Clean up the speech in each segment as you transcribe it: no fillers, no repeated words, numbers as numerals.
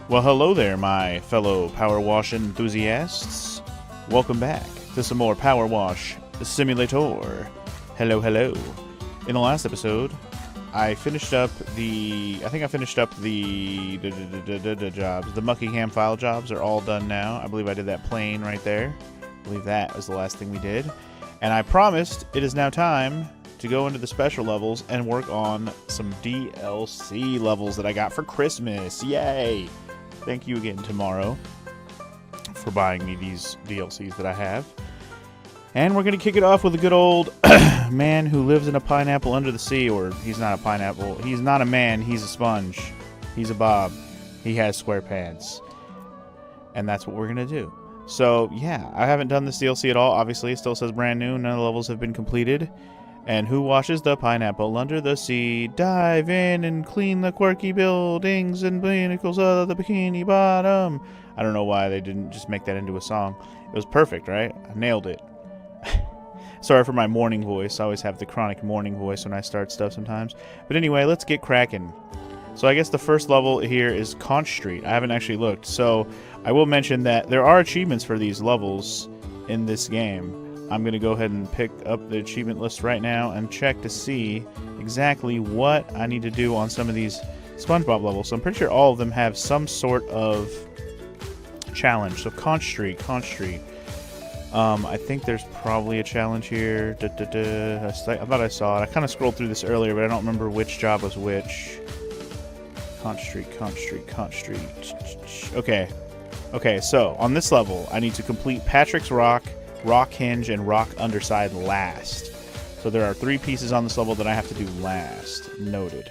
Well, hello there, my fellow Power Wash enthusiasts. Welcome back to some more Power Wash Simulator. Hello, hello. In the last episode, I finished up the jobs. The Muckingham file jobs are all done now. I believe I did that plane right there. I believe that was the last thing we did. And I promised it is now time to go into the special levels and work on some DLC levels that I got for Christmas. Yay! Thank you again, Tomorrow, for buying me these DLCs that I have. And we're going to kick it off with a good old man who lives in a pineapple under the sea. Or he's not a pineapple. He's not a man. He's a sponge. He's a Bob. He has square pants. And that's what we're going to do. So, yeah, I haven't done this DLC at all. Obviously, it still says brand new. None of the levels have been completed. And who washes the pineapple under the sea? Dive in and clean the quirky buildings and pinnacles of the Bikini Bottom. I don't know why they didn't just make that into a song. It was perfect, right? I nailed it. Sorry for my morning voice. I always have the chronic morning voice when I start stuff sometimes. But anyway, let's get cracking. So I guess the first level here is Conch Street. I haven't actually looked. So I will mention that there are achievements for these levels in this game. I'm going to go ahead and pick up the achievement list right now and check to see exactly what I need to do on some of these SpongeBob levels. So I'm pretty sure all of them have some sort of challenge. So Conch Street. I think there's probably a challenge here. I thought I saw it. I kind of scrolled through this earlier, but I don't remember which job was which. Conch Street. Okay, so on this level, I need to complete Patrick's Rock, Rock Hinge, and Rock Underside last. So there are 3 pieces on this level that I have to do last. Noted.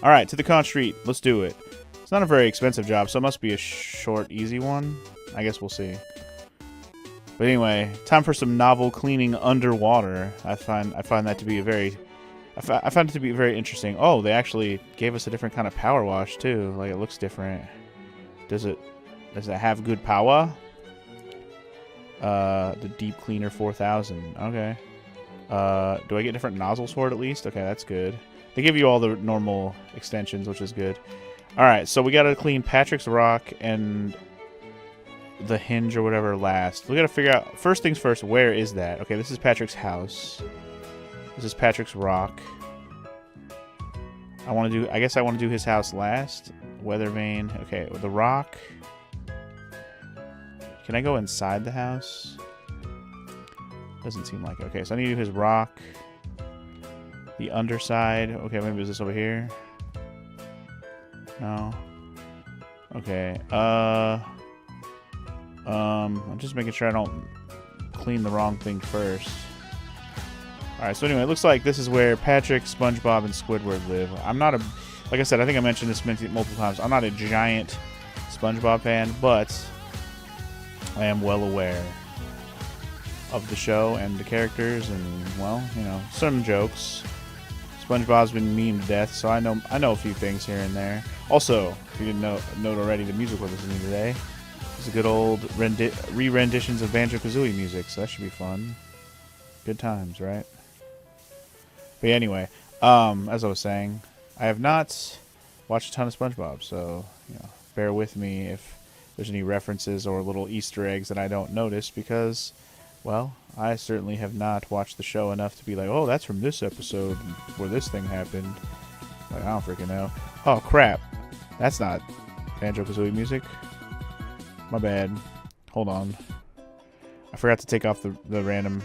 Alright, to the Conch Street. Let's do it. It's not a very expensive job, so it must be a short, easy one. I guess we'll see. But anyway, time for some novel cleaning underwater. I find that to be I find it to be very interesting. Oh, they actually gave us a different kind of power wash too. Like, it looks different. Does it have good power? The Deep Cleaner 4000. Okay. Do I get different nozzles for it at least? Okay, that's good. They give you all the normal extensions, which is good. Alright, so we gotta clean Patrick's Rock and the Hinge or whatever last. We gotta figure out, first things first, where is that? Okay, this is Patrick's house. This is Patrick's Rock. I guess I want to do his house last. Weather vane. Okay, with the Rock. Can I go inside the house? Doesn't seem like it. Okay, so I need to do his Rock. The underside. Okay, maybe is this over here? No. Okay. I'm just making sure I don't clean the wrong thing first. Alright, so anyway, it looks like this is where Patrick, SpongeBob, and Squidward live. I'm not a... Like I said, I think I mentioned this multiple times. I'm not a giant SpongeBob fan, but I am well aware of the show and the characters and, well, you know, some jokes. SpongeBob's been memed to death, so I know a few things here and there. Also, if you didn't note already, the music we're listening to today is a good old re-renditions of Banjo-Kazooie music, so that should be fun. Good times, right? But yeah, anyway, as I was saying, I have not watched a ton of SpongeBob, so, you know, bear with me if there's any references or little Easter eggs that I don't notice, because, well, I certainly have not watched the show enough to be like, oh, that's from this episode where this thing happened. Like, I don't freaking know. Oh, crap. That's not Banjo-Kazooie music. My bad. Hold on. I forgot to take off the random...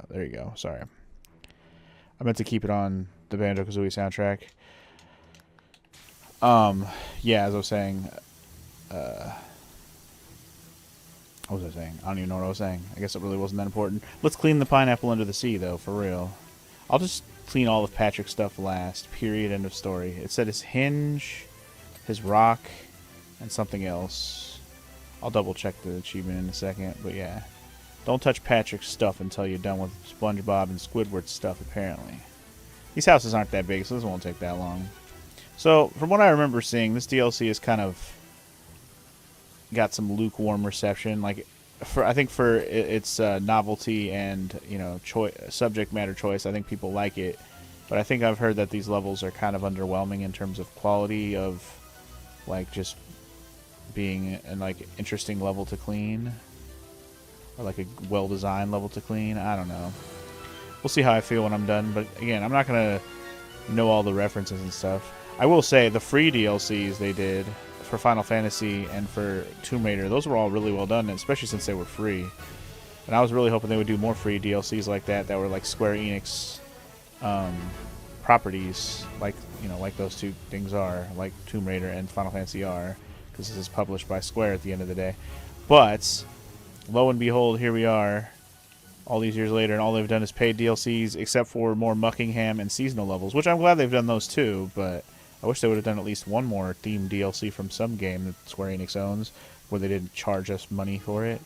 there you go. Sorry. I meant to keep it on the Banjo-Kazooie soundtrack. Yeah, as I was saying... what was I saying? I don't even know what I was saying. I guess it really wasn't that important. Let's clean the pineapple under the sea, though, for real. I'll just clean all of Patrick's stuff last. Period. End of story. It said his Hinge, his Rock, and something else. I'll double check the achievement in a second, but yeah. Don't touch Patrick's stuff until you're done with SpongeBob and Squidward's stuff, apparently. These houses aren't that big, so this won't take that long. So, from what I remember seeing, this DLC is kind of got some lukewarm reception. Like, I think for its novelty and, you know, subject matter choice, I think people like it. But I think I've heard that these levels are kind of underwhelming in terms of quality of like just being an like interesting level to clean, or like a well-designed level to clean. I don't know. We'll see how I feel when I'm done. But again, I'm not gonna know all the references and stuff. I will say the free DLCs they did for Final Fantasy and for Tomb Raider, those were all really well done, especially since they were free. And I was really hoping they would do more free DLCs like that were like Square Enix properties, like like those two things are, like Tomb Raider and Final Fantasy are, because this is published by Square at the end of the day. But lo and behold, here we are, all these years later, and all they've done is paid DLCs, except for more Muckingham and seasonal levels, which I'm glad they've done those too. But I wish they would have done at least one more themed DLC from some game that Square Enix owns, where they didn't charge us money for it.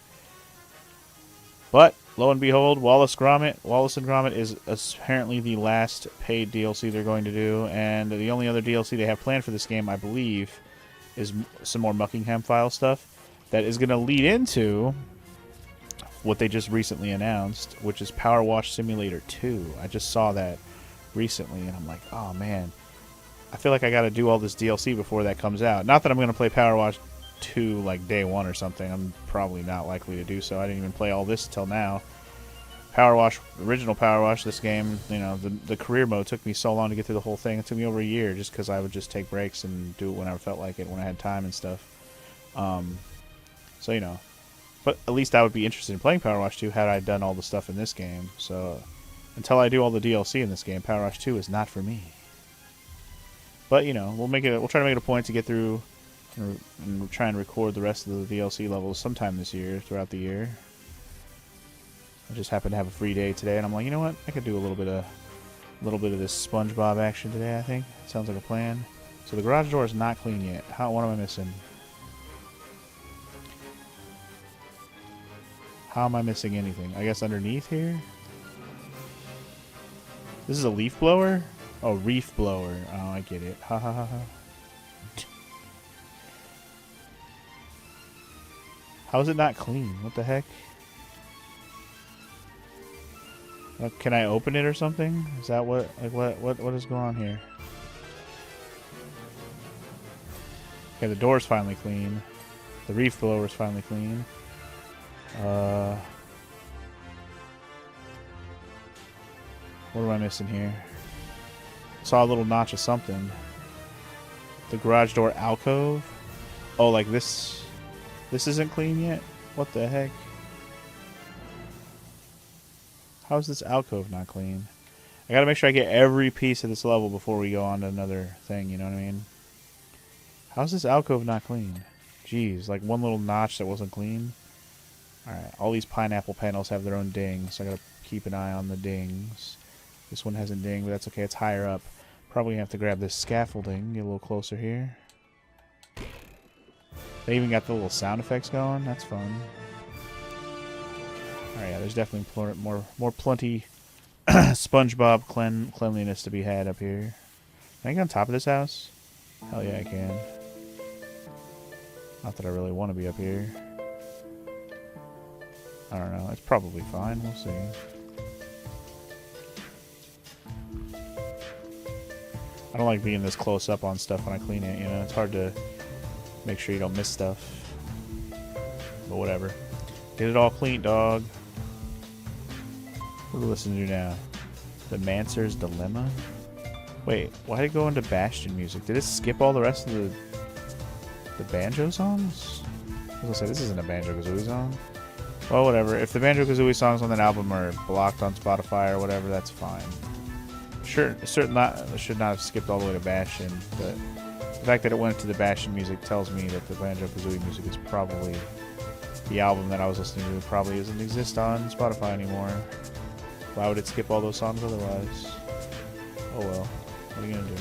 But lo and behold, Wallace and Gromit is apparently the last paid DLC they're going to do, and the only other DLC they have planned for this game, I believe, is some more Muckingham file stuff that is going to lead into what they just recently announced, which is Power Wash Simulator 2. I just saw that recently, and I'm like, oh man, I feel like I got to do all this DLC before that comes out. Not that I'm going to play Power Wash 2 like day one or something. I'm probably not likely to do so. I didn't even play all this till now. Original Power Wash, this game, the career mode took me so long to get through the whole thing. It took me over a year just because I would just take breaks and do it when I felt like it, when I had time and stuff. So, but at least I would be interested in playing Power Wash 2 had I done all the stuff in this game. So until I do all the DLC in this game, Power Wash 2 is not for me. But, we'll try to make it a point to get through and try and record the rest of the DLC levels sometime this year, throughout the year. I just happened to have a free day today, and I'm like, you know what? I could do a little bit of this SpongeBob action today. I think sounds like a plan. So the garage door is not clean yet. What am I missing? How am I missing anything? I guess underneath here. This is a leaf blower. Oh, reef blower. Oh, I get it. Ha ha ha ha. How is it not clean? What the heck? Can I open it or something? Is that what is going on here? Okay, the door's finally clean. The reef blower's finally clean. What am I missing here? Saw a little notch of something. The garage door alcove? Oh, like this. This isn't clean yet? What the heck? How is this alcove not clean? I gotta make sure I get every piece of this level before we go on to another thing, you know what I mean? How's this alcove not clean? Jeez, like one little notch that wasn't clean. Alright, all these pineapple panels have their own dings, so I gotta keep an eye on the dings. This one hasn't dinged, but that's okay, it's higher up. Probably gonna have to grab this scaffolding, get a little closer here. They even got the little sound effects going, that's fun. Alright, yeah, there's definitely plenty SpongeBob cleanliness to be had up here. Can I get on top of this house? Hell yeah, I can. Not that I really want to be up here. I don't know. It's probably fine. We'll see. I don't like being this close up on stuff when I clean it, It's hard to make sure you don't miss stuff. But whatever. Get it all clean, dog. What do we listen to now? The Mancer's Dilemma? Wait, why did it go into Bastion music? Did it skip all the rest of the banjo songs? I was gonna say, this isn't a Banjo-Kazooie song. Well, whatever. If the Banjo-Kazooie songs on that album are blocked on Spotify or whatever, that's fine. Sure, should not have skipped all the way to Bastion, but the fact that it went to the Bastion music tells me that the Banjo-Kazooie music is probably the album that I was listening to probably doesn't exist on Spotify anymore. Why would it skip all those songs otherwise? Oh well. What are you gonna do?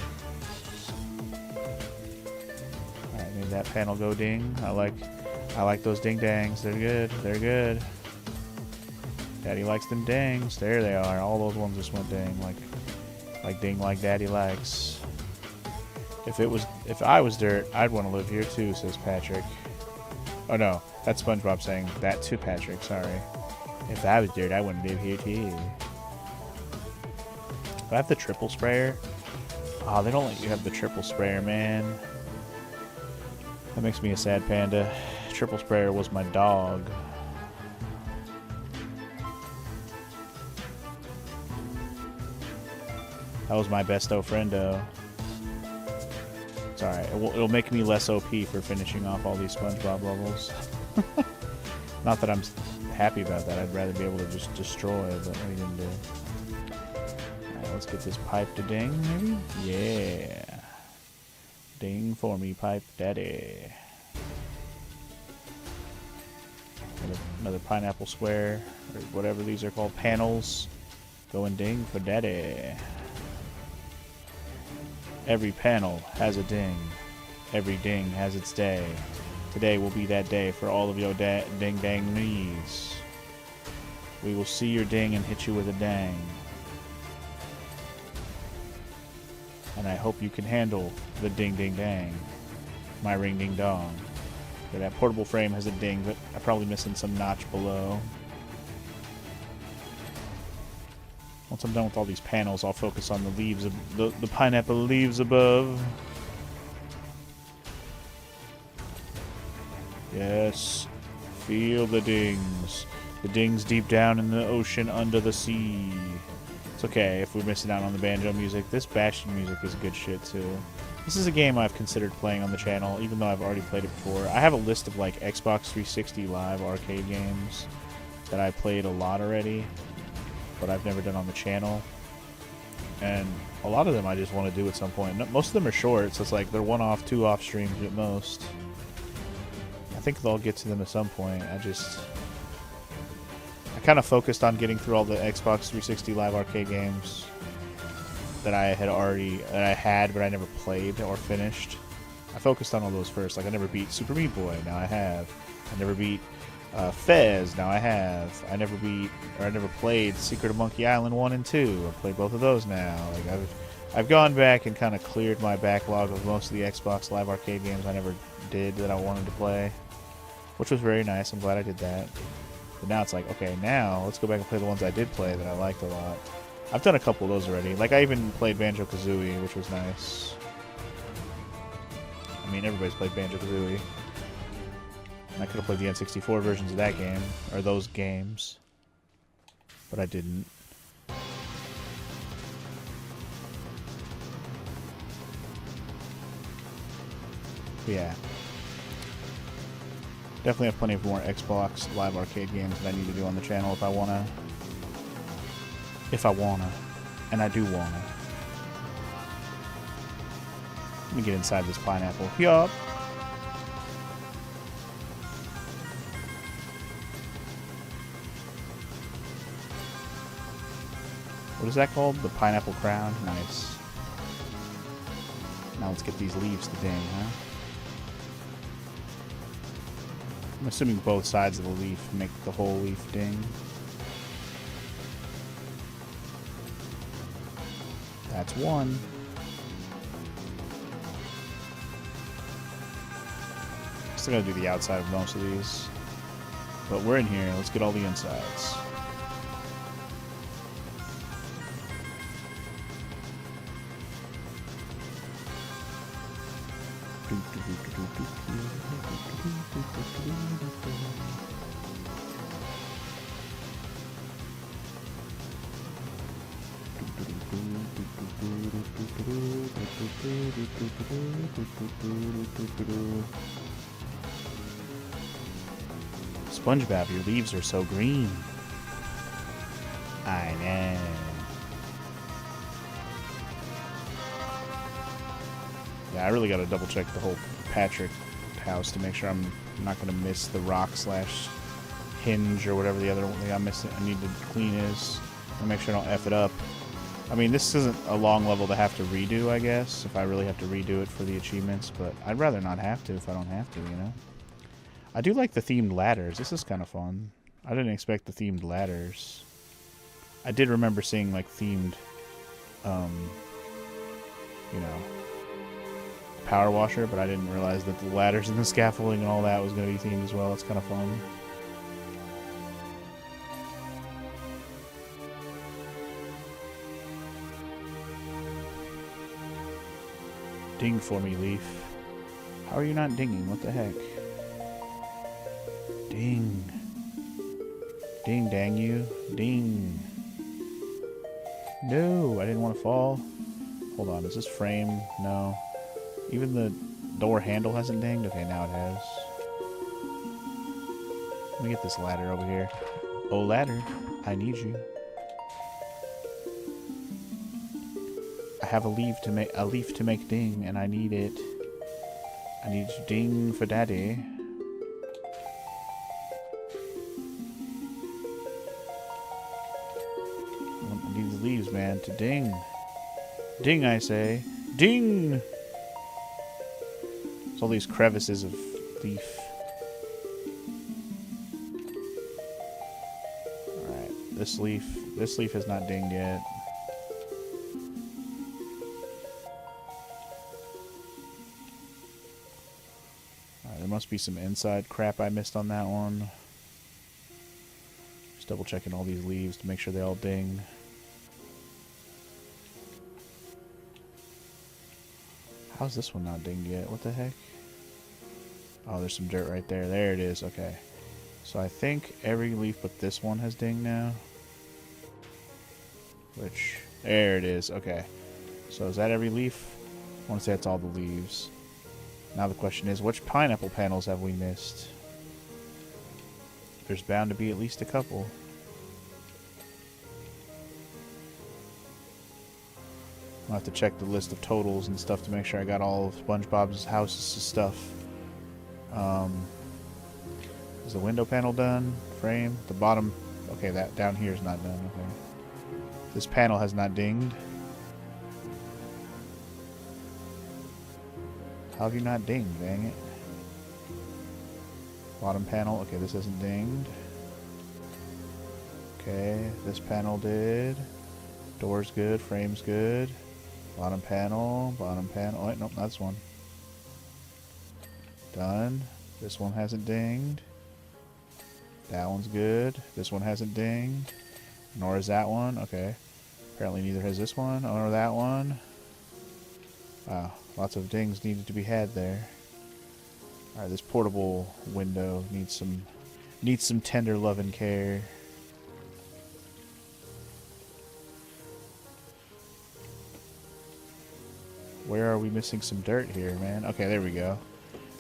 Alright, made that panel go ding. I like those ding dangs. They're good. They're good. Daddy likes them dangs. There they are. All those ones just went ding. Like ding like daddy likes. If I was dirt, I'd want to live here too, says Patrick. Oh no, that's SpongeBob saying that to Patrick, sorry. If I was dirt, I wouldn't live here too. Do I have the triple sprayer? Oh, they don't let you have the triple sprayer, man. That makes me a sad panda. Triple Sprayer was my dog. That was my besto friendo. It's alright. It'll make me less OP for finishing off all these SpongeBob levels. Not that I'm happy about that. I'd rather be able to just destroy, but what are you gonna do? Alright, let's get this pipe to ding, maybe? Yeah. Ding for me, pipe daddy. Another pineapple square, or whatever these are called, panels. Go and ding for daddy. Every panel has a ding. Every ding has its day. Today will be that day for all of your ding dang needs. We will see your ding and hit you with a dang. And I hope you can handle the ding ding dang. My ring ding dong. Okay, that portable frame has a ding, but I'm probably missing some notch below. Once I'm done with all these panels, I'll focus on the leaves, the pineapple leaves above. Yes, feel the dings. The dings deep down in the ocean under the sea. It's okay if we're missing out on the banjo music. This Bastion music is good shit too. This is a game I've considered playing on the channel, even though I've already played it before. I have a list of like Xbox 360 live arcade games that I played a lot already, but I've never done on the channel. And a lot of them I just want to do at some point. Most of them are short, so it's like they're one-off, two-off streams at most. I think they'll get to them at some point. I kind of focused on getting through all the Xbox 360 live arcade games that I had but I never played or finished. I focused on all those first. Like I never beat Super Meat Boy, now I have. I never beat Fez, now I have. I never played Secret of Monkey Island 1 and 2. I've played both of those now. Like I've gone back and kind of cleared my backlog of most of the Xbox live arcade games I never did that I wanted to play, which was very nice. I'm glad I did that. But now it's like, okay, now let's go back and play the ones I did play that I liked a lot. I've done a couple of those already. Like I even played Banjo-Kazooie, which was nice. I mean, everybody's played Banjo-Kazooie. And I could have played the N64 versions of that game, or those games, but I didn't. But yeah. Definitely have plenty of more Xbox live arcade games that I need to do on the channel if I wanna. And I do wanna. Let me get inside this pineapple. Yup. What is that called? The pineapple crown? Nice. Now let's get these leaves to ding, huh? I'm assuming both sides of the leaf make the whole leaf ding. That's one. Still gotta do the outside of most of these. But we're in here. Let's get all the insides. SpongeBob, your leaves are so green. I know. Yeah, I really gotta double check the whole Patrick house to make sure I'm not gonna miss the rock slash hinge or whatever the other thing I need to clean is. And make sure I don't F it up. I mean, this isn't a long level to have to redo, I guess, if I really have to redo it for the achievements, but I'd rather not have to if I don't have to, you know? I do like the themed ladders. This is kind of fun. I didn't expect the themed ladders. I did remember seeing, like, themed, you know, power washer, but I didn't realize that the ladders and the scaffolding and all that was going to be themed as well. It's kind of fun. Ding for me, Leaf. How are you not dinging? What the heck? Ding. Ding, dang you. Ding. No, I didn't want to fall. Hold on, is this frame? No. Even the door handle hasn't dinged? Okay, now it has. Let me get this ladder over here. Oh, ladder, I need you. I have a leaf to make ding, and I need it. I need to ding for daddy. I need the leaves, man, to ding. Ding, I say. Ding! There's all these crevices of leaf. Alright, this leaf has not dinged yet. Alright, there must be some inside crap I missed on that one. Just double checking all these leaves to make sure they all ding. How's this one not dinged yet? What the heck? Oh, there's some dirt right there. There it is. Okay. So I think every leaf but this one has dinged now. Which, there it is. Okay. So is that every leaf? I want to say that's all the leaves. Now the question is, which pineapple panels have we missed? There's bound to be at least a couple. I'll have to check the list of totals and stuff to make sure I got all of SpongeBob's house's stuff. Is the window panel done? Frame? The bottom... Okay, that down here is not done. Okay. This panel has not dinged. How have you not dinged? Dang it. Bottom panel. Okay, this isn't dinged. Okay, this panel did. Door's good. Frame's good. Bottom panel. Bottom panel. Oh, wait, nope, that's one. Done. This one hasn't dinged. That one's good. This one hasn't dinged. Nor is that one. Okay. Apparently neither has this one or that one. Wow. Lots of dings needed to be had there. Alright, this portable window needs some tender love and care. Where are we missing some dirt here, man? Okay, there we go.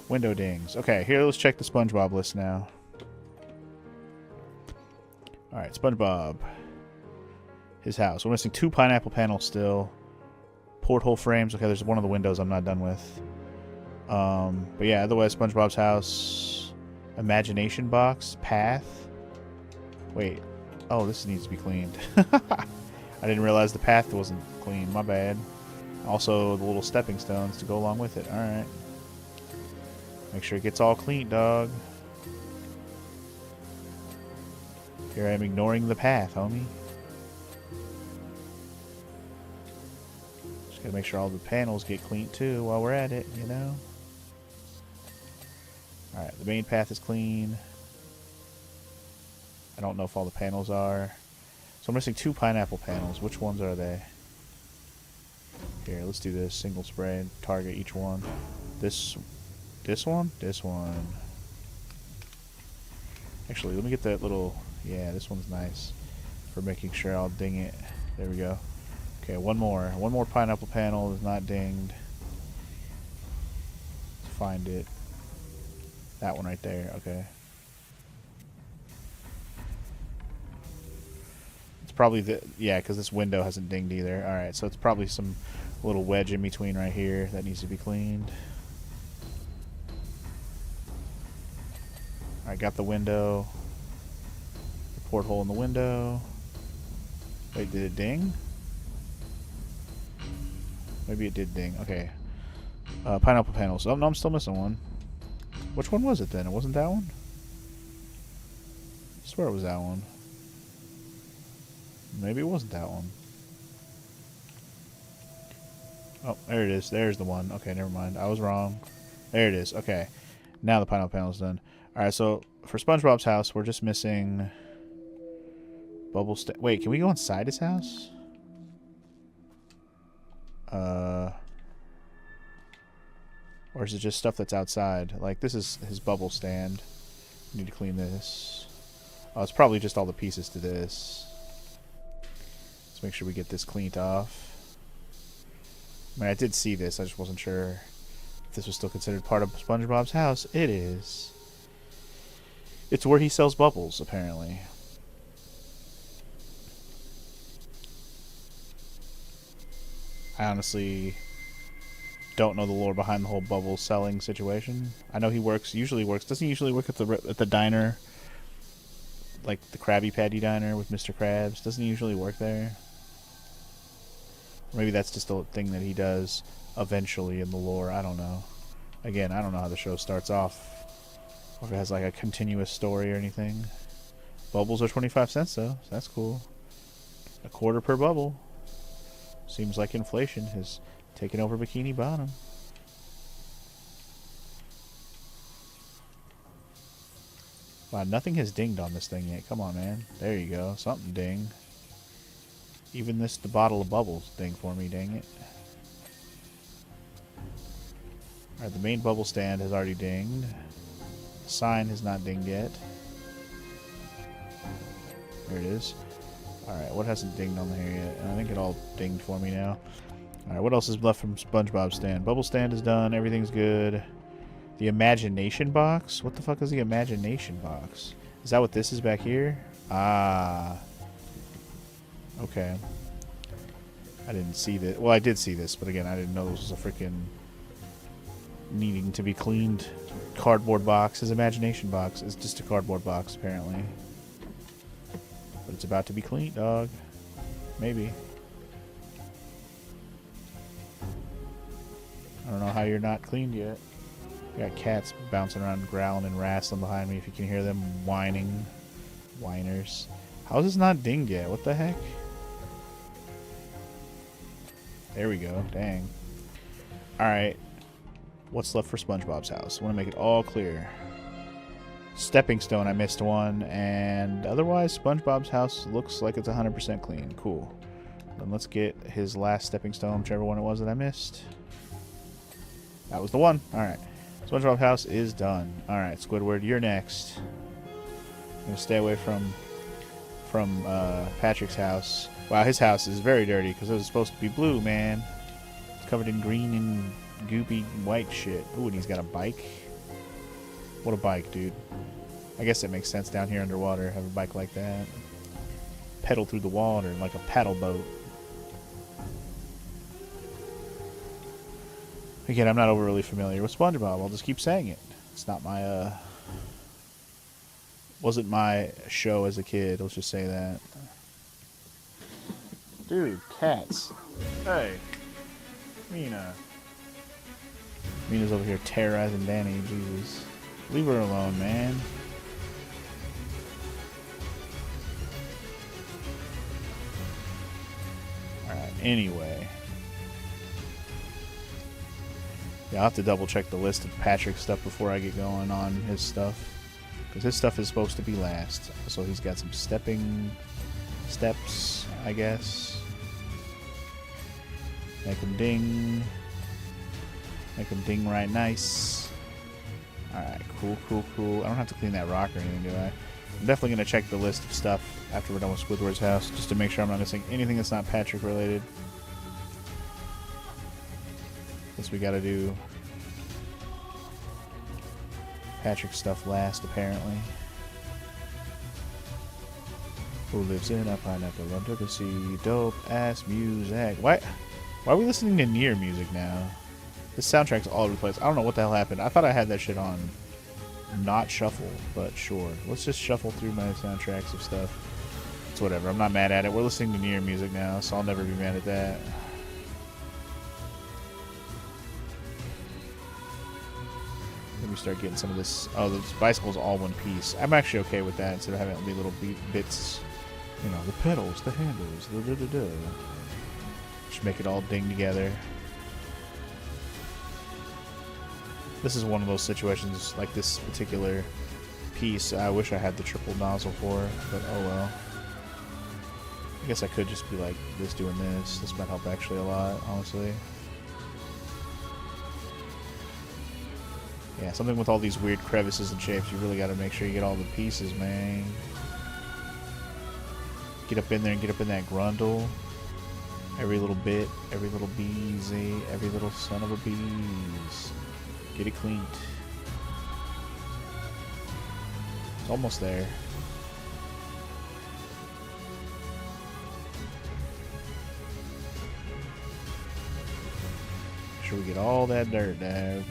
Window dings. Okay, here, let's check the SpongeBob list now. Alright, SpongeBob. His house. We're missing 2 pineapple panels still. Porthole frames. Okay, there's one of the windows I'm not done with. But yeah, otherwise, SpongeBob's house. Imagination box. Path. Wait. Oh, this needs to be cleaned. I didn't realize the path wasn't clean. My bad. Also, the little stepping stones to go along with it. Alright. Make sure it gets all clean, dog. Here I am ignoring the path, homie. Just gotta make sure all the panels get clean too while we're at it, you know? Alright, the main path is clean. I don't know if all the panels are. So I'm missing 2 pineapple panels. Which ones are they? Here, let's do this. Single spray and target each one. This one? This one. Actually, let me get that little... Yeah, this one's nice. For making sure I'll ding it. There we go. Okay, one more. One more pineapple panel is not dinged. Let's find it. That one right there. Okay. It's probably the... Yeah, because this window hasn't dinged either. Alright, so it's probably some little wedge in between right here that needs to be cleaned. Alright, got the window. The porthole in the window. Wait, did it ding? Maybe it did ding. Okay. Pineapple panels. Oh, no, I'm still missing one. Which one was it then? It wasn't that one? I swear it was that one. Maybe it wasn't that one. Oh, there it is. There's the one. Okay, never mind. I was wrong. There it is. Okay. Now the pineapple panel's done. Alright, so for SpongeBob's house, we're just missing... Bubble st... Wait, can we go inside his house? Or is it just stuff that's outside? Like, this is his bubble stand. Need to clean this. Oh, it's probably just all the pieces to this. Let's make sure we get this cleaned off. I mean, I did see this. I just wasn't sure if this was still considered part of SpongeBob's house. It is. It's where he sells bubbles, apparently. I honestly don't know the lore behind the whole bubble selling situation. I know he usually works. Doesn't he usually work at the diner, like the Krabby Patty diner with Mr. Krabs? Doesn't he usually work there? Maybe that's just a thing that he does eventually in the lore. I don't know. Again, I don't know how the show starts off, or if it has like a continuous story or anything. Bubbles are 25 cents though, so that's cool. A quarter per bubble. Seems like inflation has taken over Bikini Bottom. Wow, nothing has dinged on this thing yet. Come on, man. There you go. Something dinged. Even the bottle of bubbles dinged for me, dang it. Alright, the main bubble stand has already dinged. The sign has not dinged yet. There it is. Alright, what hasn't dinged on here yet? I think it all dinged for me now. Alright, what else is left from SpongeBob's stand? Bubble stand is done. Everything's good. The imagination box? What the fuck is the imagination box? Is that what this is back here? Ah. Okay. I didn't see this. Well, I did see this, but again, I didn't know this was a freaking needing to be cleaned cardboard box. His imagination box is just a cardboard box, apparently. But it's about to be cleaned, dog. Maybe. I don't know how you're not cleaned yet. I got cats bouncing around, growling and wrestling behind me. If you can hear them whining. Whiners. How is this not dinged yet? What the heck? There we go. Dang. Alright. What's left for SpongeBob's house? I want to make it all clear. Stepping stone, I missed one. And otherwise, SpongeBob's house looks like it's 100% clean. Cool. Then let's get his last stepping stone, whichever one it was that I missed. That was the one. Alright. SpongeBob's house is done. Alright, Squidward, you're next. I'm going to stay away from Patrick's house. Wow, his house is very dirty because it was supposed to be blue, man. It's covered in green and goopy white shit. Ooh, and he's got a bike. What a bike, dude. I guess it makes sense down here underwater, have a bike like that. Pedal through the water like a paddle boat. Again, I'm not overly familiar with SpongeBob. I'll just keep saying it. It's not my, wasn't my show as a kid. Let's just say that. Dude, cats. Hey. Mina. Mina's over here terrorizing Danny. Jesus. Leave her alone, man. Alright, anyway. Yeah, I'll have to double check the list of Patrick's stuff before I get going on his stuff. Because his stuff is supposed to be last. So he's got some steps, I guess. Make him ding. Make him ding right nice. Alright, cool. I don't have to clean that rock or anything, do I? I'm definitely going to check the list of stuff after we're done with Squidward's house, just to make sure I'm not missing anything that's not Patrick related. Guess we gotta do Patrick's stuff last, apparently. Who lives in a pineapple under the sea? Dope ass music. Why are we listening to Nier music now? This soundtrack's all over the place. I don't know what the hell happened. I thought I had that shit on not shuffle, but sure. Let's just shuffle through my soundtracks of stuff. It's whatever. I'm not mad at it. We're listening to Nier music now, so I'll never be mad at that. Let me start getting some of this. Oh, this bicycle's all one piece. I'm actually okay with that instead of having it be little bits. You know, the pedals, the handles, the Just make it all ding together. This is one of those situations, like this particular piece, I wish I had the triple nozzle for, but oh well. I guess I could just be like this doing this. This might help actually a lot, honestly. Yeah, something with all these weird crevices and shapes. You really got to make sure you get all the pieces, man. Get up in there and get up in that grundle. Every little bit, every little beesy, every little son of a bees. Get it cleaned. It's almost there. Make sure we get all that dirt, dog.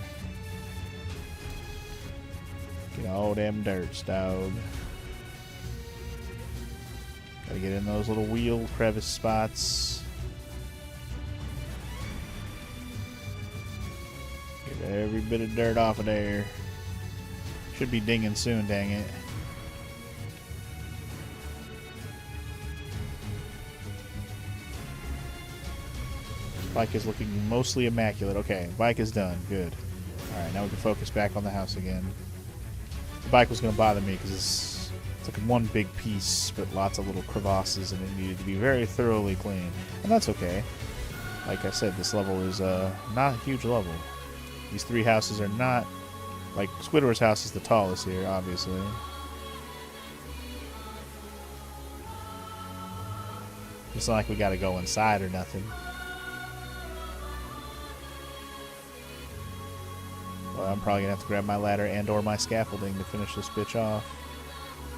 Get all them dirts, dog. Gotta get in those little wheel crevice spots. Get every bit of dirt off of there. Should be dinging soon, dang it. Bike is looking mostly immaculate. Okay, bike is done. Good. Alright, now we can focus back on the house again. The bike was going to bother me because it's like one big piece, but lots of little crevasses, and it needed to be very thoroughly clean. And that's okay. Like I said, this level is not a huge level. These three houses are not... Like, Squidward's house is the tallest here, obviously. It's not like we got to go inside or nothing. Well, I'm probably going to have to grab my ladder and or my scaffolding to finish this bitch off.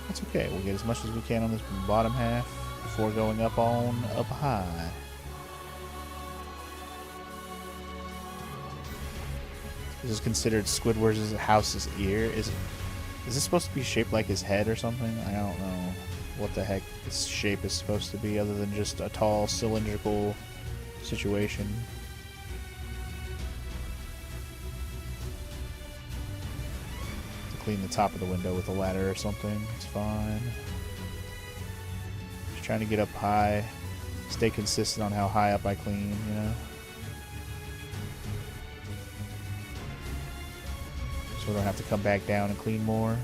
That's okay. We'll get as much as we can on this bottom half before going up high. This is considered Squidward's house's ear. Is this supposed to be shaped like his head or something? I don't know what the heck this shape is supposed to be other than just a tall cylindrical situation. Clean the top of the window with a ladder or something. It's fine. Just trying to get up high. Stay consistent on how high up I clean, you know? So we don't have to come back down and clean more.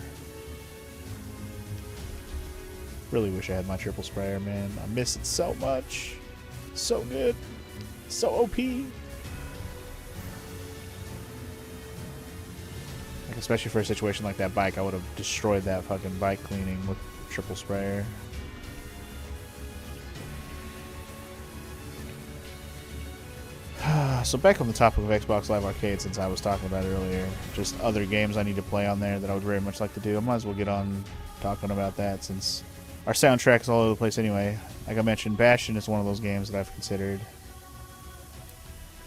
Really wish I had my triple sprayer, man. I miss it so much. So good. So OP. Especially for a situation like that bike, I would have destroyed that fucking bike cleaning with triple sprayer. So back on the topic of Xbox Live Arcade, since I was talking about it earlier, just other games I need to play on there that I would very much like to do. I might as well get on talking about that since our soundtrack is all over the place anyway. Like I mentioned, Bastion is one of those games that I've considered.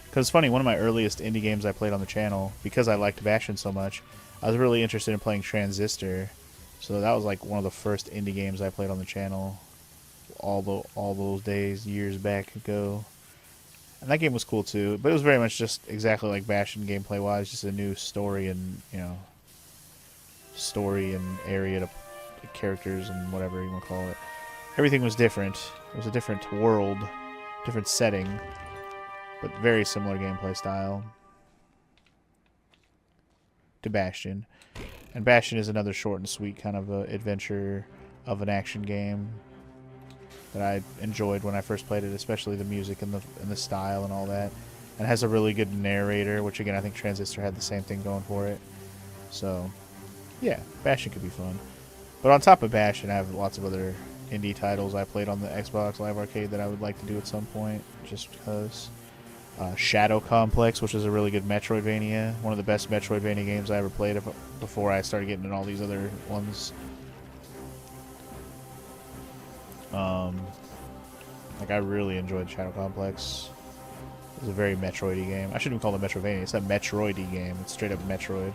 Because it's funny, one of my earliest indie games I played on the channel, because I liked Bastion so much, I was really interested in playing Transistor. So that was like one of the first indie games I played on the channel all those days, years back ago. And that game was cool too, but it was very much just exactly like Bastion gameplay-wise, just a new story and, you know, story and area to characters and whatever you want to call it. Everything was different. It was a different world, different setting, but very similar gameplay style to Bastion. And Bastion is another short and sweet kind of adventure of an action game that I enjoyed when I first played it, especially the music and the style and all that. And it has a really good narrator, which again I think Transistor had the same thing going for it. So yeah, Bastion could be fun. But on top of Bastion, I have lots of other indie titles I played on the Xbox Live Arcade that I would like to do at some point, just because. Shadow Complex, which is a really good Metroidvania. One of the best Metroidvania games I ever played before I started getting into all these other ones. Like I really enjoyed Shadow Complex. It was a very Metroidy game. I shouldn't even call it Metroidvania. It's a Metroidy game. It's straight up Metroid.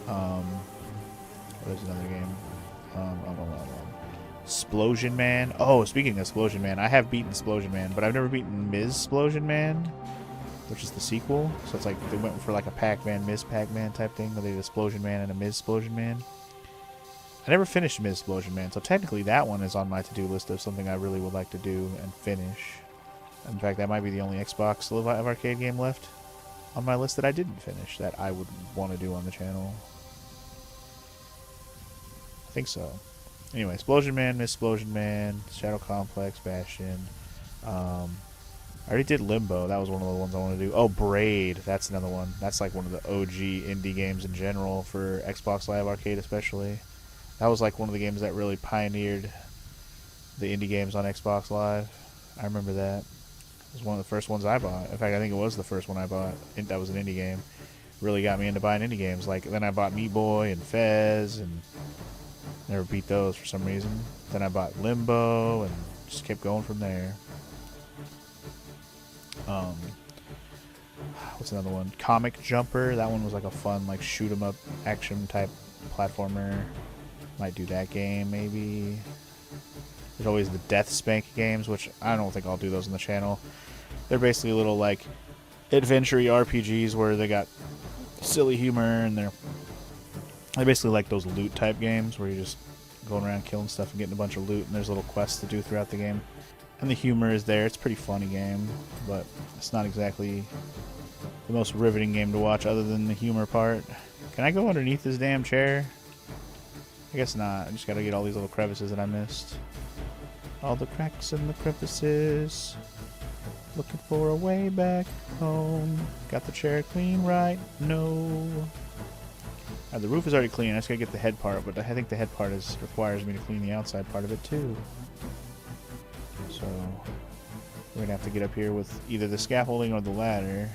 What is another game? Splosion Man. Oh, speaking of Splosion Man, I have beaten Splosion Man, but I've never beaten Ms. Splosion Man, which is the sequel. So it's like they went for like a Pac-Man, Ms. Pac-Man type thing, where they did a Splosion Man and a Ms. Splosion Man. I never finished Ms. Splosion Man, so technically that one is on my to-do list of something I really would like to do and finish. In fact, that might be the only Xbox Live Arcade game left on my list that I didn't finish that I would want to do on the channel. I think so. Anyway, Splosion Man, Ms. Splosion Man, Shadow Complex, Bastion. I already did Limbo. That was one of the ones I want to do. Oh, Braid. That's another one. That's like one of the OG indie games in general for Xbox Live Arcade especially. That was like one of the games that really pioneered the indie games on Xbox Live. I remember that. It was one of the first ones I bought. In fact, I think it was the first one I bought. That was an indie game. Really got me into buying indie games. Like, then I bought Meat Boy and Fez and never beat those for some reason. Then I bought Limbo and just kept going from there. What's another one? Comic Jumper. That one was like a fun, like, shoot 'em up action type platformer. Might do that game maybe. There's always the Death Spank games, which I don't think I'll do those on the channel. They're basically little like adventure RPGs where they got silly humor and they're basically like those loot type games where you're just going around killing stuff and getting a bunch of loot and there's little quests to do throughout the game. And the humor is there. It's a pretty funny game, but it's not exactly the most riveting game to watch other than the humor part. Can I go underneath this damn chair? I guess not. I just gotta get all these little crevices that I missed. All the cracks and the crevices. Looking for a way back home. Got the chair clean right? No. The roof is already clean. I just gotta get the head part, but I think the head part requires me to clean the outside part of it too. So we're gonna have to get up here with either the scaffolding or the ladder.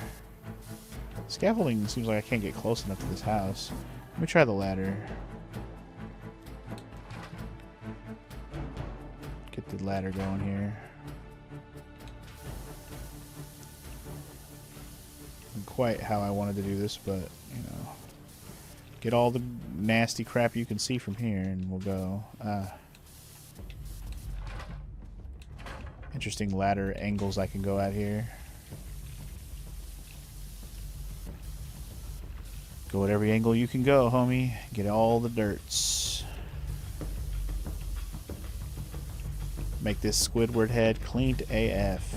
Scaffolding seems like I can't get close enough to this house. Let me try the ladder. Get the ladder going here. Not quite how I wanted to do this, but you know, get all the nasty crap you can see from here, and we'll go. Interesting ladder angles I can go at here. Go at every angle you can go, homie. Get all the dirts. Make this Squidward head clean to AF.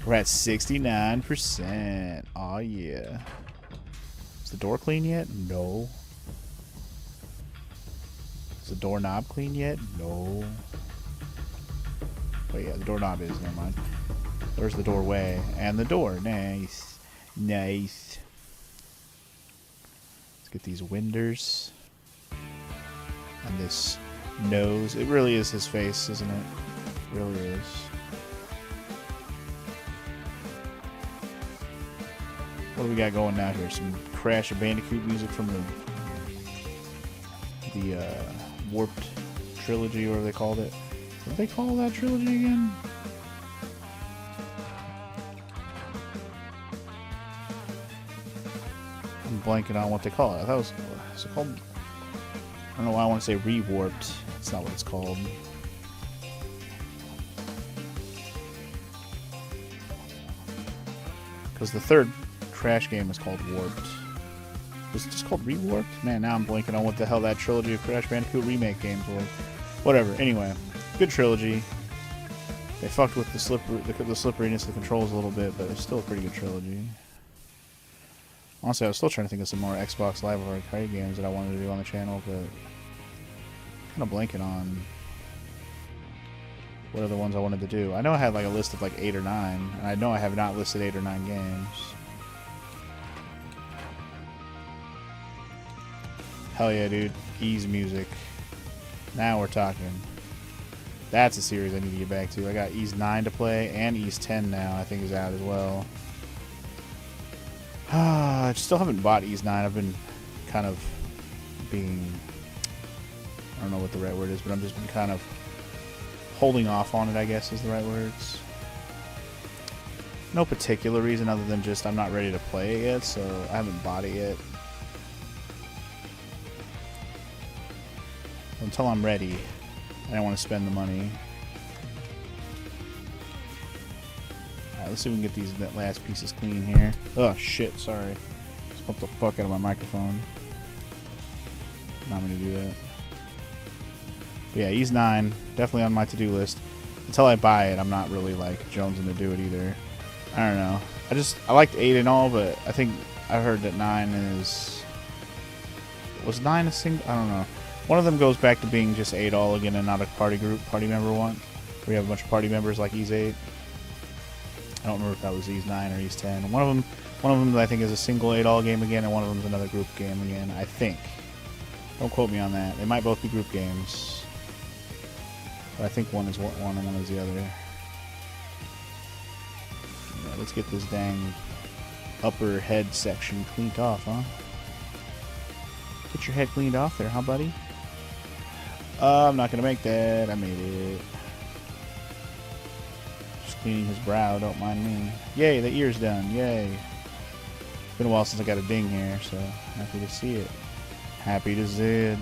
We're at 69%. Aw, yeah. Is the door clean yet? No. Is the doorknob clean yet? No. But yeah, the doorknob is. Never mind. There's the doorway. And the door. Nice. Nice. Let's get these windows. And this nose. It really is his face, isn't it? It really is. What do we got going now here? Some Crash Bandicoot music from the Warped trilogy, or whatever they called it. What did they call that trilogy again? I'm blanking on what they call it. I thought it was it called. I don't know why I want to say Rewarped. It's not what it's called. Because the third Crash game is called Warped. Was it just called Rewarped? Man, now I'm blanking on what the hell that trilogy of Crash Bandicoot remake games were. Whatever. Anyway, good trilogy. They fucked with the slipperiness of the controls a little bit, but it's still a pretty good trilogy. Honestly, I was still trying to think of some more Xbox Live Arcade games that I wanted to do on the channel, but kind of blanking on what are the ones I wanted to do. I know I had like a list of like 8 or 9, and I know I have not listed 8 or 9 games. Hell yeah, dude. Ys Music. Now we're talking. That's a series I need to get back to. I got Ys 9 to play, and Ys 10 now I think is out as well. I still haven't bought Ys 9. I've been kind of being... I don't know what the right word is, but I've just been kind of holding off on it, I guess is the right words. No particular reason other than just I'm not ready to play it yet, so I haven't bought it yet. Until I'm ready, I don't want to spend the money. Alright, let's see if we can get that last pieces clean here. Oh shit, sorry. Just bumped the fuck out of my microphone. Not gonna do that. But yeah, Ys 9, definitely on my to-do list. Until I buy it, I'm not really like jonesing to do it either. I don't know. I liked 8 and all, but I think I heard that 9 is... Was 9 a single? I don't know. One of them goes back to being just 8 all again and not a party member one. Where you have a bunch of party members like Ys 8. don't remember if that was East 9 or East 10. One of them I think is a single 8-all game again, and one of them is another group game again, I think. Don't quote me on that. They might both be group games. But I think one is one and one is the other. Yeah, let's get this dang upper head section cleaned off, huh? Get your head cleaned off there, huh, buddy? I'm not gonna make that. I made it. Just cleaning his brow, don't mind me. Yay, the ear's done. Yay. It's been a while since I got a ding here, so happy to see it. Happy to see it.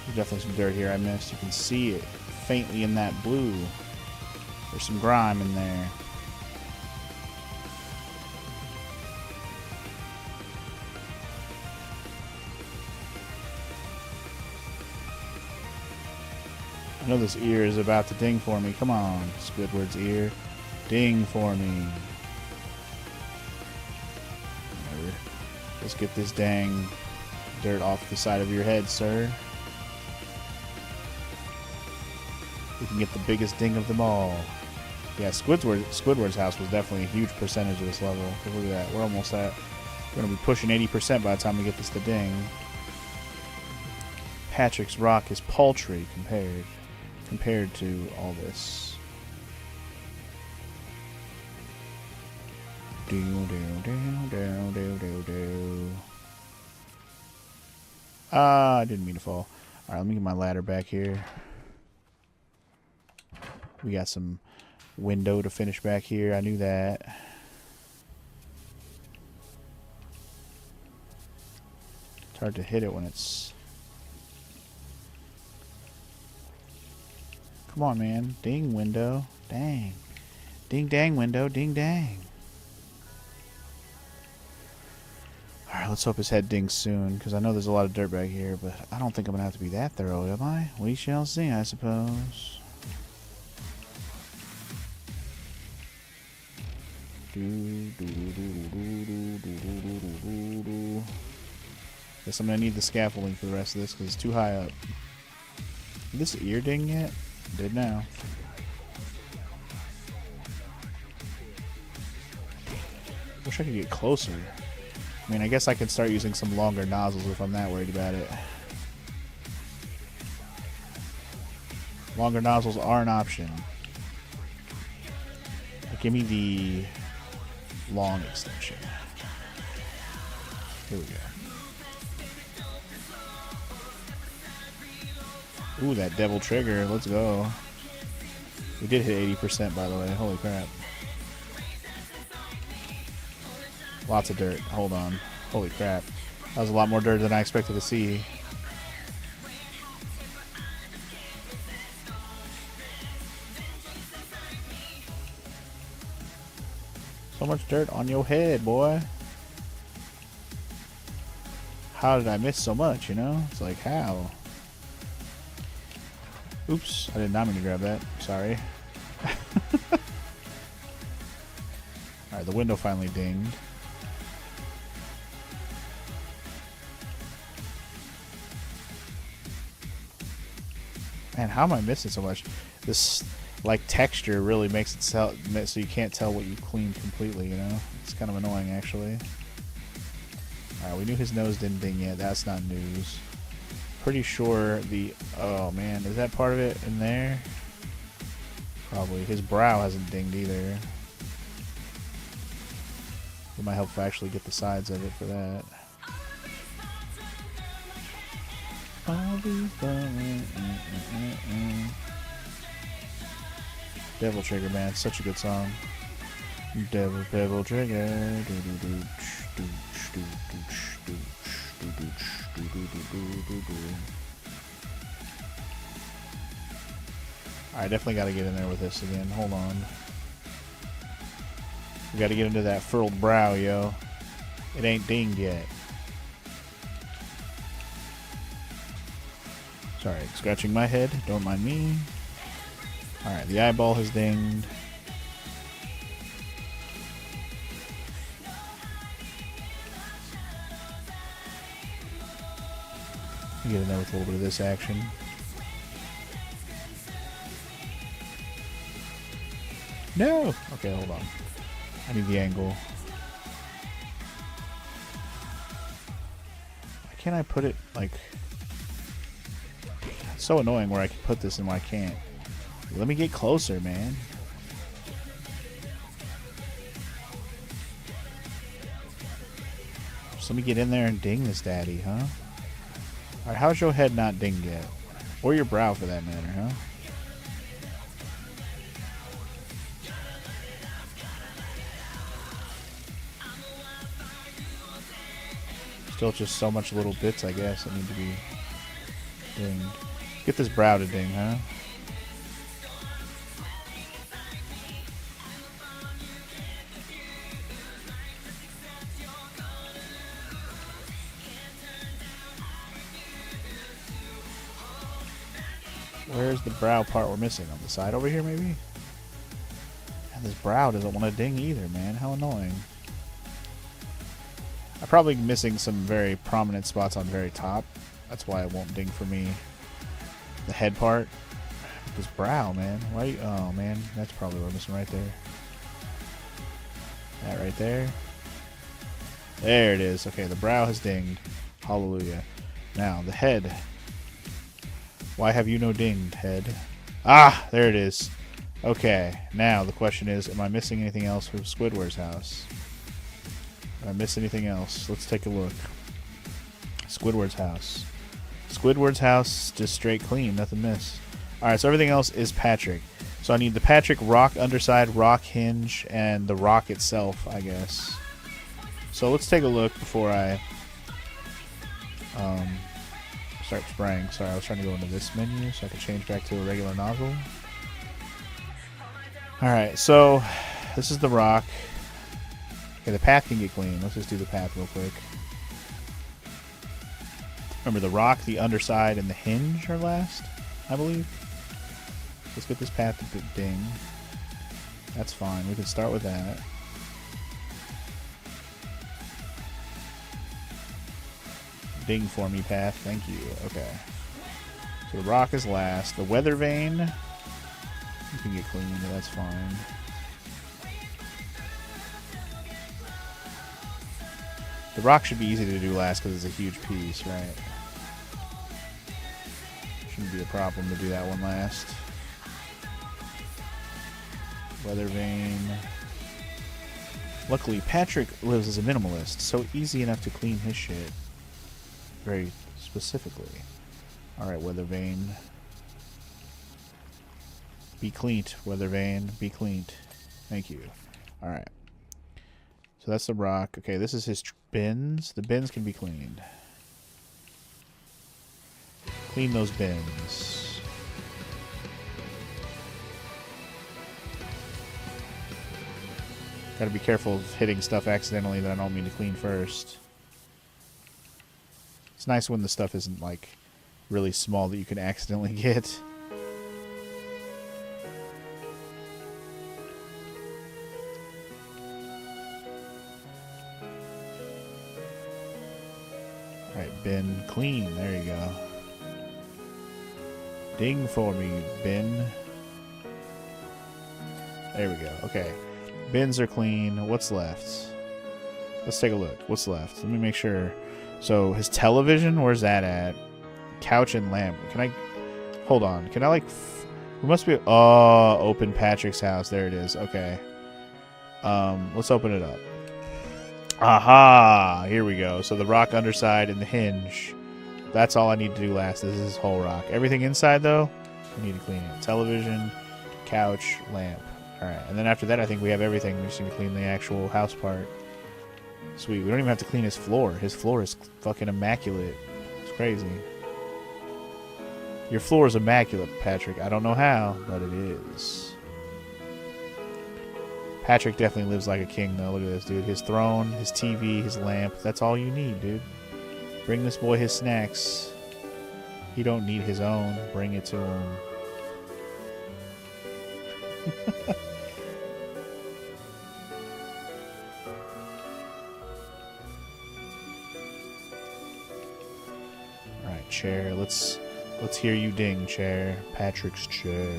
There's definitely some dirt here I missed. You can see it faintly in that blue. There's some grime in there. I know this ear is about to ding for me. Come on, Squidward's ear. Ding for me. Whatever. Let's get this dang dirt off the side of your head, sir. We can get the biggest ding of them all. Yeah, Squidward's house was definitely a huge percentage of this level. Look at that. We're almost at... We're going to be pushing 80% by the time we get this to ding. Patrick's rock is paltry compared to all this. Ah, I didn't mean to fall. Alright, let me get my ladder back here. We got some window to finish back here. I knew that. It's hard to hit it when it's... Come on, man. Ding, window. Dang. Ding, dang, window. Ding, dang. Alright, let's hope his head dings soon, because I know there's a lot of dirt back here, but I don't think I'm going to have to be that thorough, am I? We shall see, I suppose. Guess I'm going to need the scaffolding for the rest of this, because it's too high up. Did this ear ding yet? Did now. Wish I could get closer. I mean, I guess I could start using some longer nozzles if I'm that worried about it. Longer nozzles are an option. But give me the long extension. Here we go. Ooh, that devil trigger. Let's go. We did hit 80%, by the way. Holy crap. Lots of dirt. Hold on. Holy crap. That was a lot more dirt than I expected to see. So much dirt on your head, boy. How did I miss so much, you know? It's like, how? Oops, I did not mean to grab that. Sorry. Alright, the window finally dinged. Man, how am I missing so much? This, like, texture really makes it so you can't tell what you cleaned completely, you know? It's kind of annoying, actually. Alright, we knew his nose didn't ding yet. That's not news. Pretty sure the... Oh, man. Is that part of it in there? Probably. His brow hasn't dinged either. It might help if I actually get the sides of it for that. I'll be fine. Devil Trigger, man. It's such a good song. Devil Trigger. I definitely got to get in there with this again. Hold on. We got to get into that furrowed brow, yo. It ain't dinged yet. Sorry, scratching my head. Don't mind me. Alright, the eyeball has dinged. Get in there with a little bit of this action. No! Okay, hold on. I need the angle. Why can't I put it, like... It's so annoying where I can put this and where I can't. Let me get closer, man. Just let me get in there and ding this daddy, huh? Alright, how's your head not dinged yet? Or your brow, for that matter, huh? Still just so much little bits, I guess, that need to be dinged. Get this brow to ding, huh? Where's the brow part we're missing? On the side over here, maybe? And this brow doesn't want to ding either, man. How annoying. I'm probably missing some very prominent spots on the very top. That's why it won't ding for me. The head part. This brow, man. Why? Oh, man. That's probably what I'm missing right there. That right there. There it is. Okay, the brow has dinged. Hallelujah. Now, the head. Why have you no dinged, head? Ah, there it is. Okay, now the question is, am I missing anything else from Squidward's house? Did I miss anything else? Let's take a look. Squidward's house. Squidward's house, just straight clean, nothing missed. Alright, so everything else is Patrick. So I need the Patrick rock underside, rock hinge, and the rock itself, I guess. So let's take a look before I start spraying. Sorry, I was trying to go into this menu so I can change back to a regular nozzle. Alright, so this is the rock. Okay, the path can get clean. Let's just do the path real quick. Remember, the rock, the underside, and the hinge are last, I believe. Let's get this path to ding. That's fine. We can start with that. Ding for me, path. Thank you. Okay. So the rock is last. The weather vane, you can get clean, but that's fine. The rock should be easy to do last because it's a huge piece, right? Shouldn't be a problem to do that one last. Weather vane. Luckily, Patrick lives as a minimalist, so easy enough to clean his shit. Very specifically. Alright, weather vane. Be cleaned, weather vane. Be cleaned. Thank you. Alright. So that's the rock. Okay, this is his bins. The bins can be cleaned. Clean those bins. Gotta be careful of hitting stuff accidentally that I don't mean to clean first. It's nice when the stuff isn't, like, really small that you can accidentally get. Alright, bin clean. There you go. Ding for me, bin. There we go. Okay. Bins are clean. What's left? Let's take a look. What's left? Let me make sure. So, his television, where's that at? Couch and lamp. Can I... Hold on. Can I, like... We must be... Oh, open Patrick's house. There it is. Okay. Let's open it up. Aha! Here we go. So, the rock underside and the hinge. That's all I need to do last. This is his whole rock. Everything inside, though, we need to clean it. Television, couch, lamp. Alright. And then after that, I think we have everything. We just need to clean the actual house part. Sweet. We don't even have to clean his floor. His floor is fucking immaculate. It's crazy. Your floor is immaculate, Patrick. I don't know how, but it is. Patrick definitely lives like a king, though. Look at this, dude. His throne, his TV, his lamp. That's all you need, dude. Bring this boy his snacks. He don't need his own. Bring it to him. Alright, chair. Let's hear you ding, chair. Patrick's chair.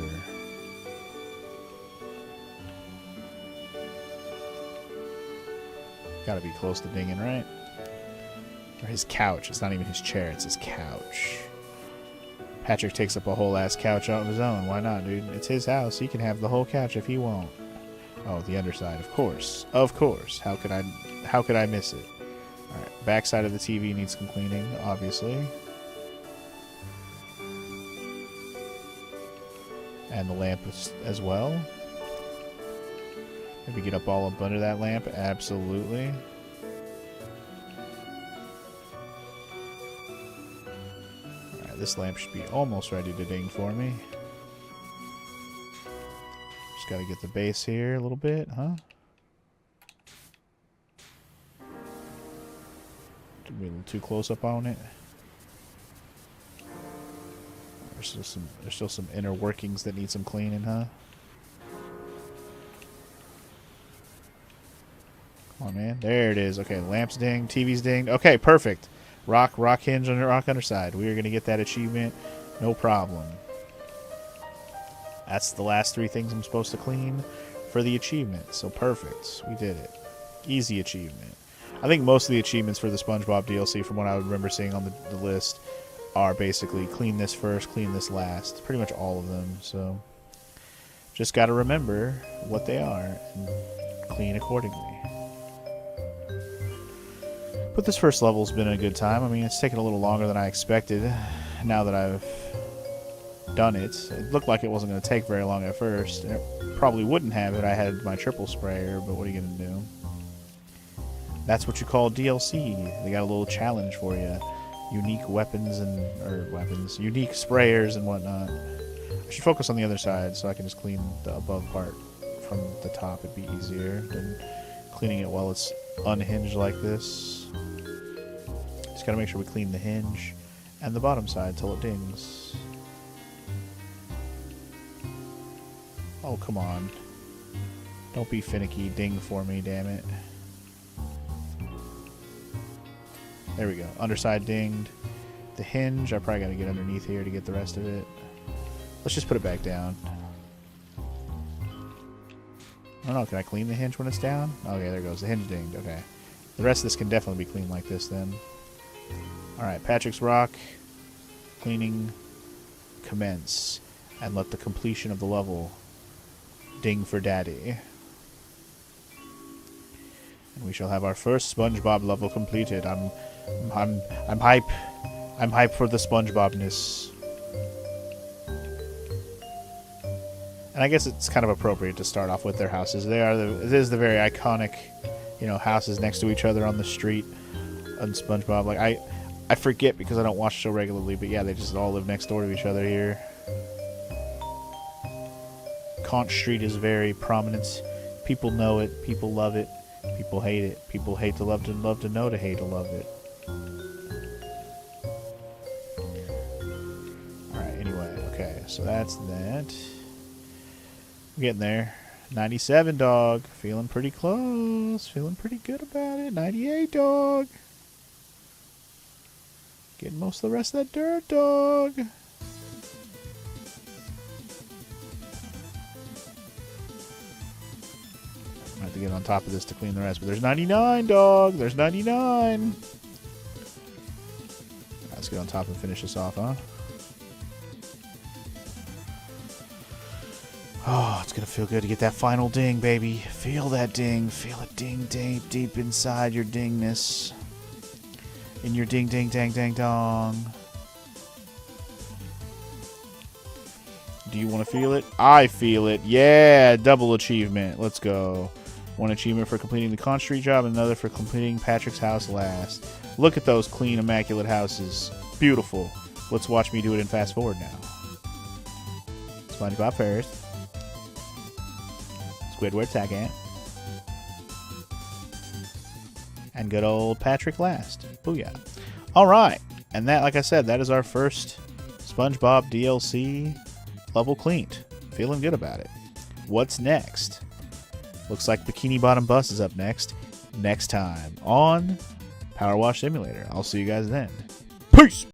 Gotta be close to dinging, right? Or his couch. It's not even his chair, it's his couch. Patrick takes up a whole ass couch on his own. Why not, dude? It's his house. He can have the whole couch if he won't. Oh, the underside, of course. Of course. How could I miss it? Alright, backside of the TV needs some cleaning, obviously. And the lamp as well. Maybe get up all up under that lamp. Absolutely. Alright, this lamp should be almost ready to ding for me. Just gotta get the base here a little bit, huh? Did we a little too close up on it? There's still some inner workings that need some cleaning, huh? Come on, man. There it is. Okay, lamps dinged, TV's dinged. Okay, perfect. Rock hinge on the rock underside. We are going to get that achievement. No problem. That's the last 3 things I'm supposed to clean for the achievement. So perfect. We did it. Easy achievement. I think most of the achievements for the SpongeBob DLC, from what I remember seeing on the list, are basically clean this first, clean this last. Pretty much all of them. So just got to remember what they are and clean accordingly. But this first level's been a good time. I mean, it's taken a little longer than I expected now that I've done it. It looked like it wasn't going to take very long at first. And it probably wouldn't have if I had my triple sprayer, but what are you going to do? That's what you call DLC. They got a little challenge for you. Unique weapons unique sprayers and whatnot. I should focus on the other side so I can just clean the above part from the top. It'd be easier than cleaning it while it's unhinged like this. Just gotta make sure we clean the hinge and the bottom side till it dings. Oh, come on. Don't be finicky. Ding for me, damn it. There we go. Underside dinged. The hinge, I probably got to get underneath here to get the rest of it. Let's just put it back down. I don't know. Can I clean the hinge when it's down? Okay, there it goes. The hinge dinged. Okay. The rest of this can definitely be cleaned like this then. Alright, Patrick's Rock. Cleaning. Commence. And let the completion of the level ding for daddy. And we shall have our first SpongeBob level completed. I'm hype. I'm hype for the SpongeBobness. And I guess it's kind of appropriate to start off with their houses. It is the very iconic, houses next to each other on the street on SpongeBob. Like I forget because I don't watch the show regularly, but yeah, they just all live next door to each other here. Conch Street is very prominent. People know it. People love it. People hate it. People hate to love to know to hate to love it. Alright, anyway, okay, so that's that. I'm getting there. 97, dog. Feeling pretty close. Feeling pretty good about it. 98, dog. Getting most of the rest of that dirt, dog. I have to get on top of this to clean the rest, but there's 99, dog. There's 99. Let's get on top and finish this off, huh? Oh, it's gonna feel good to get that final ding, baby. Feel that ding. Feel it ding deep inside your dingness. In your ding dang dong. Do you want to feel it? I feel it. Yeah, double achievement. Let's go. One achievement for completing the Conch Street job, and another for completing Patrick's house last. Look at those clean, immaculate houses. Beautiful. Let's watch me do it in fast forward now. SpongeBob first. Squidward second. And good old Patrick last. Booyah. Alright. And that, like I said, that is our first SpongeBob DLC level cleaned. Feeling good about it. What's next? Looks like Bikini Bottom Bus is up next time on Power Wash Simulator. I'll see you guys then. Peace!